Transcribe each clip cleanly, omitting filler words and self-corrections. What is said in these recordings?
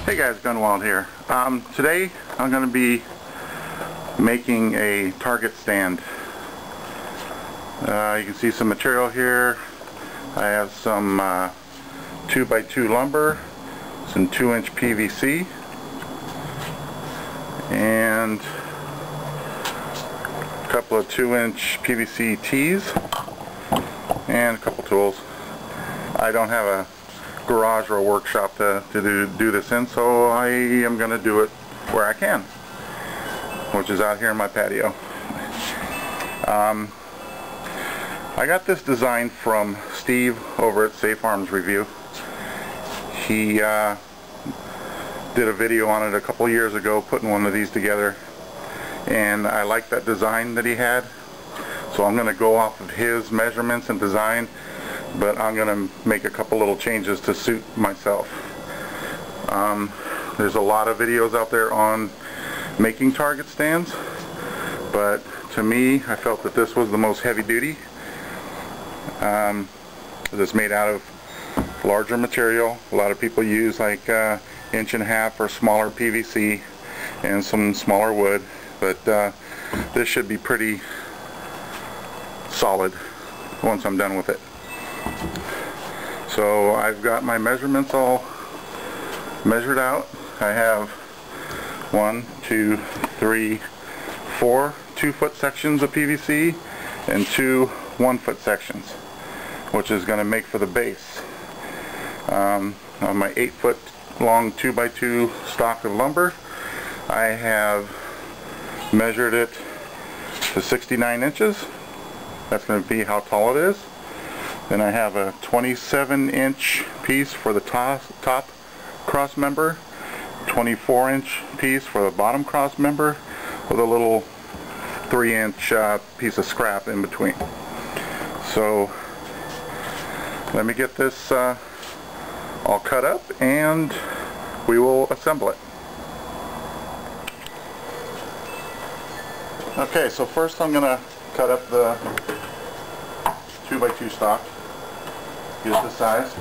Hey guys, Gunwald here. Today I'm going to be making a target stand. You can see some material here. I have some 2x2 lumber, some 2-inch PVC, and a couple of 2-inch PVC tees, and a couple tools. I don't have a garage or a workshop to do this in, so I am going to do it where I can, which is out here in my patio. I got this design from Steve over at SafeArmsReview. He did a video on it a couple years ago, putting one of these together, and I liked that design that he had, so I'm going to go off of his measurements and design, but I'm going to make a couple little changes to suit myself. There's a lot of videos out there on making target stands, but to me, I felt that this was the most heavy duty. It's made out of larger material. A lot of people use like 1.5 inch or smaller PVC and some smaller wood, but this should be pretty solid once I'm done with it. So I've got my measurements all measured out. I have 1, 2, 3, 4 2-foot sections of PVC and 2 1-foot sections, which is going to make for the base. On my 8-foot long 2x2 stock of lumber, I have measured it to 69 inches. That's going to be how tall it is. Then I have a 27-inch piece for the top cross member, 24-inch piece for the bottom cross member, with a little 3-inch piece of scrap in between. So let me get this all cut up and we will assemble it. Okay, so first I'm going to cut up the 2x2 stock. Get it the size.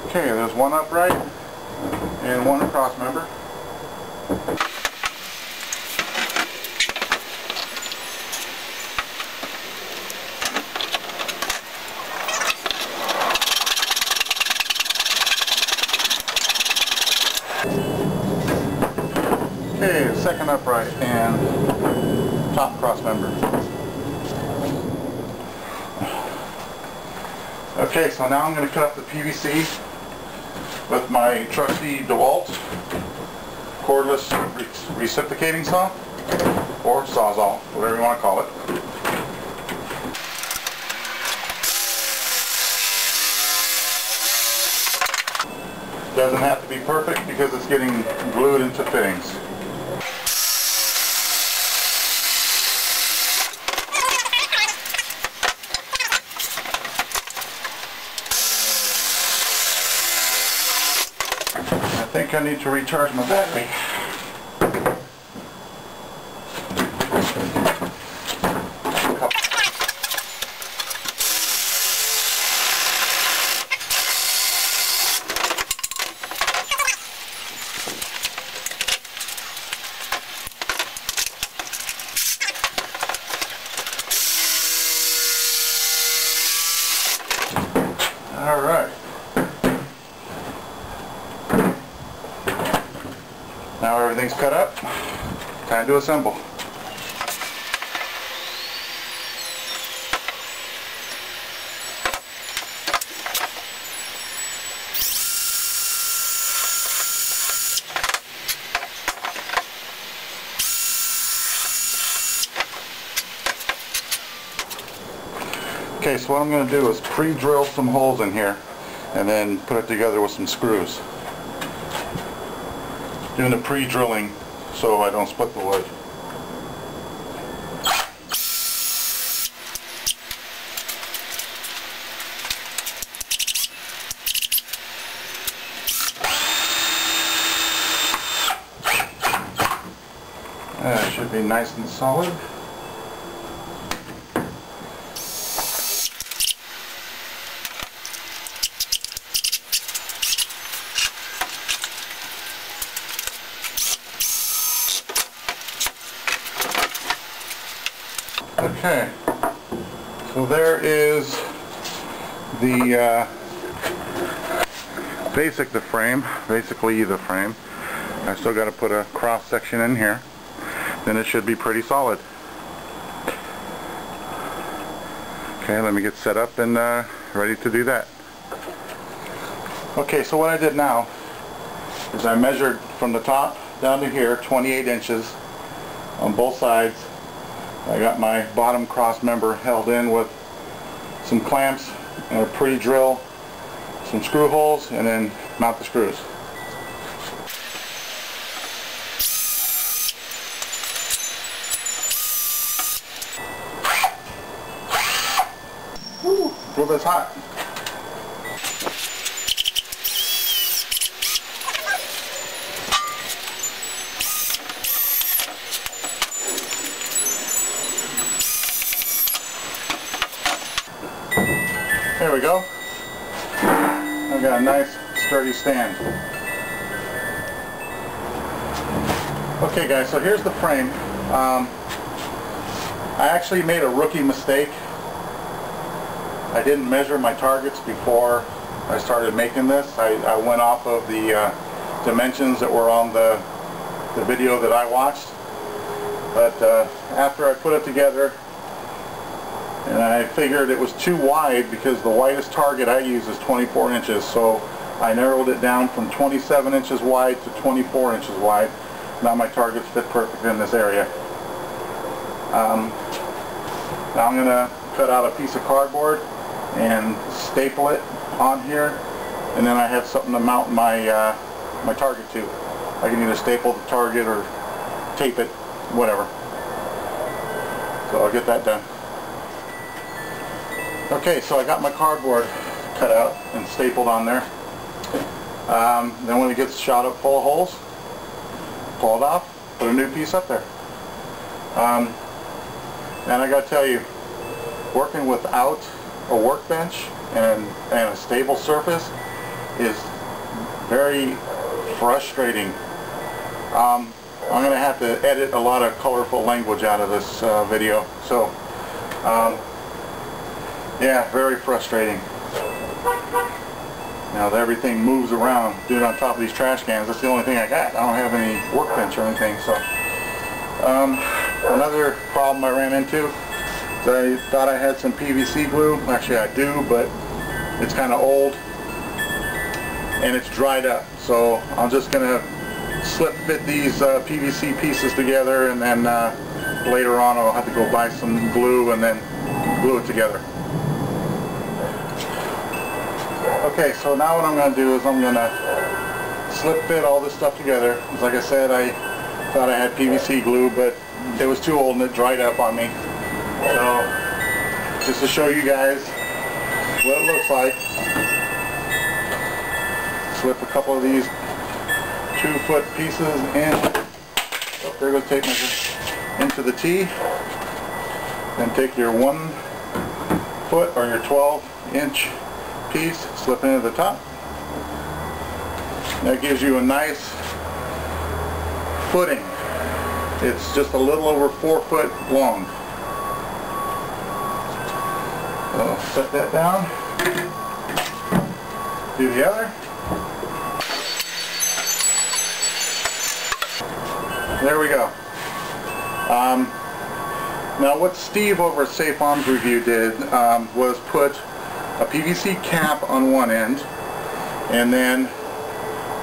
Okay, there's one upright and one cross member. Okay, second upright and top cross member. Okay, so now I'm going to cut up the PVC with my trusty DeWalt cordless reciprocating saw, or sawzall, whatever you want to call it. Doesn't have to be perfect because it's getting glued into fittings. I think I need to recharge my battery. All right. Now everything's cut up, time to assemble. Okay, so what I'm going to do is pre-drill some holes in here and then put it together with some screws. Doing the pre-drilling so I don't split the wood. should be nice and solid. Okay, so there is the basically the frame. I still got to put a cross section in here, then it should be pretty solid. Okay, let me get set up and ready to do that. Okay, so what I did now is I measured from the top down to here 28 inches on both sides. I got my bottom cross member held in with some clamps and a pre-drill, some screw holes, and then mount the screws. Woo, prove it's hot. There we go. I've got a nice sturdy stand. Okay guys, so here's the frame. I actually made a rookie mistake. I didn't measure my targets before I started making this. I went off of the dimensions that were on the video that I watched. But after I put it together, and I figured it was too wide because the widest target I use is 24 inches. So I narrowed it down from 27 inches wide to 24 inches wide. Now my targets fit perfect in this area. Now I'm going to cut out a piece of cardboard and staple it on here. And then I have something to mount my, my target to. I can either staple the target or tape it, whatever. So I'll get that done. Okay, so I got my cardboard cut out and stapled on there. Then when it gets shot up full of holes, pull it off, put a new piece up there. And I gotta tell you, working without a workbench and a stable surface is very frustrating. I'm gonna have to edit a lot of colorful language out of this video. So yeah, very frustrating. Now that everything moves around, doing on top of these trash cans, that's the only thing I got. I don't have any workbench or anything. So another problem I ran into is I thought I had some PVC glue. Actually I do, but it's kind of old and it's dried up. So I'm just going to slip fit these PVC pieces together, and then later on I'll have to go buy some glue and then glue it together. Okay, so now what I'm going to do is I'm going to slip fit all this stuff together. Like I said, I thought I had PVC glue, but it was too old and it dried up on me. So, just to show you guys what it looks like, slip a couple of these 2-foot pieces in. Oh, there goes tape measure. Into the T. Then take your 1 foot or your 12-inch piece, slip into the top. That gives you a nice footing. It's just a little over 4 foot long. So set that down. Do the other. There we go. Now what Steve over at SafeArmsReview did was put a PVC cap on one end, and then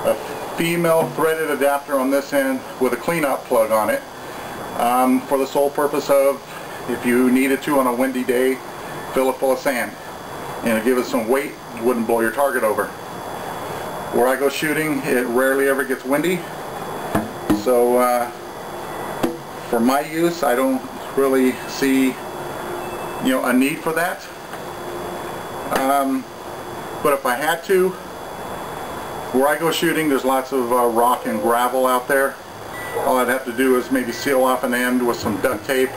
a female threaded adapter on this end with a cleanout plug on it, for the sole purpose of, if you needed to on a windy day, fill it full of sand and it'd give it some weight, it wouldn't blow your target over. Where I go shooting, it rarely ever gets windy, so for my use I don't really see a need for that. But if I had to, where I go shooting, there's lots of rock and gravel out there. All I'd have to do is maybe seal off an end with some duct tape,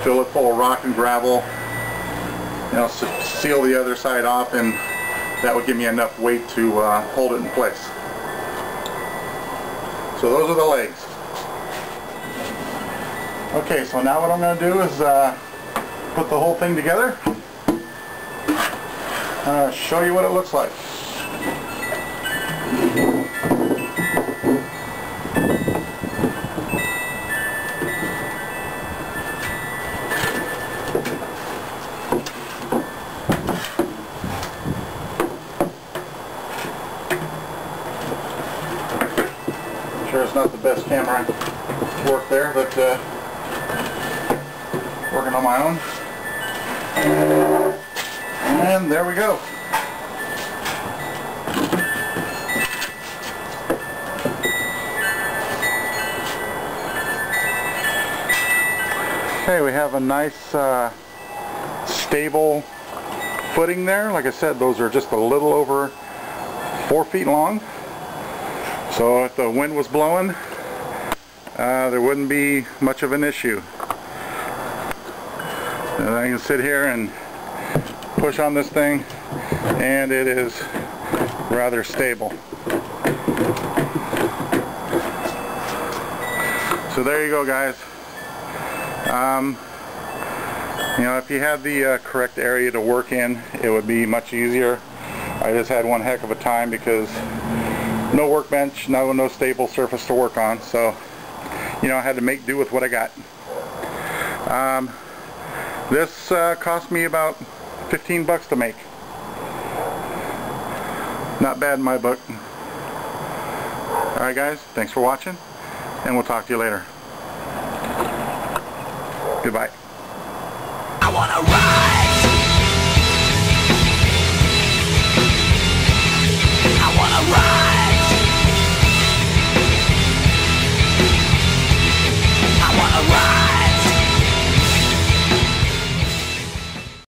fill it full of rock and gravel, you know, seal the other side off, and that would give me enough weight to hold it in place. So those are the legs. Okay, so now what I'm going to do is put the whole thing together. Show you what it looks like. Sure, it's not the best camera work there, but working on my own. And there we go. Okay, we have a nice stable footing there. Like I said, those are just a little over 4 feet long. So if the wind was blowing, there wouldn't be much of an issue. And I can sit here and push on this thing, and it is rather stable. So there you go, guys. You know, if you had the correct area to work in, it would be much easier. I just had one heck of a time because no workbench, no stable surface to work on, so you know, I had to make do with what I got. This cost me about 15 bucks to make. Not bad in my book. Alright guys, thanks for watching, and we'll talk to you later. Goodbye. I wanna ride!